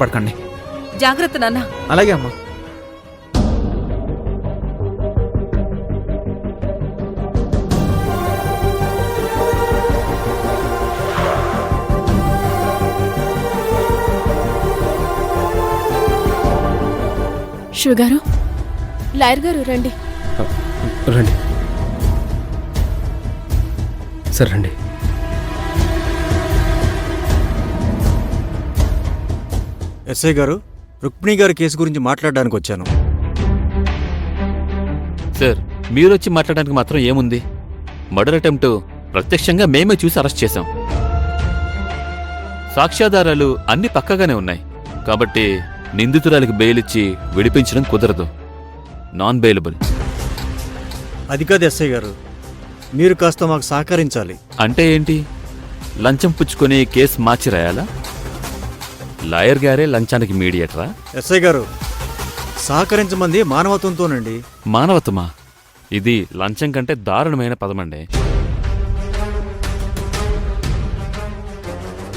పడకండి. జాగ్రత్త నాన్న. అలాగే అమ్మా. శివగారు, లాయర్ గారు రండి. రండి సరే రండి. ఎస్ఐ గారు, రుక్మిణి గారి కేసు గురించి మాట్లాడడానికి వచ్చాను. సార్, మీరొచ్చి మాట్లాడడానికి మాత్రం ఏముంది? మర్డర్ అటెంప్ట్ ప్రత్యక్షంగా మేమే చూసి అరెస్ట్ చేశాం. సాక్ష్యాధారాలు అన్ని పక్కగానే ఉన్నాయి కాబట్టి నిందితురాలికి బెయిల్ ఇచ్చి విడిపించడం కుదరదు. Non bailable. అది కాదు ఎస్ఐ గారు, మీరు కాస్త మాకు సహకరించాలి. అంటే ఏంటి? లంచం పుచ్చుకొని కేసు మార్చి రాయాలా? లాయర్ గారే లంచానికి మీడియేటరా? ఎస్ఐ గారు, సహకరించమంది మానవత్వంతోనండి. మానవత్వమా? ఇది లంచం కంటే దారుణమైన పదమండి.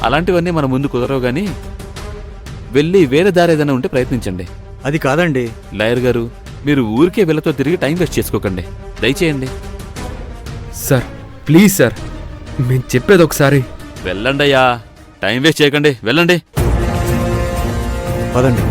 అలాంటివన్నీ మన ముందు కుదరవు గాని వెళ్ళి వేరే దారి ఏదైనా ఉంటే ప్రయత్నించండి. అది కాదండి. లాయర్ గారు, మీరు ఊరికే వీళ్ళతో తిరిగి టైం వేస్ట్ చేసుకోకండి. దయచేయండి సార్, ప్లీజ్ సార్, మేము చెప్పేది ఒకసారి. వెళ్ళండి అయ్యా, టైం వేస్ట్ చేయకండి, వెళ్ళండి. పదండి.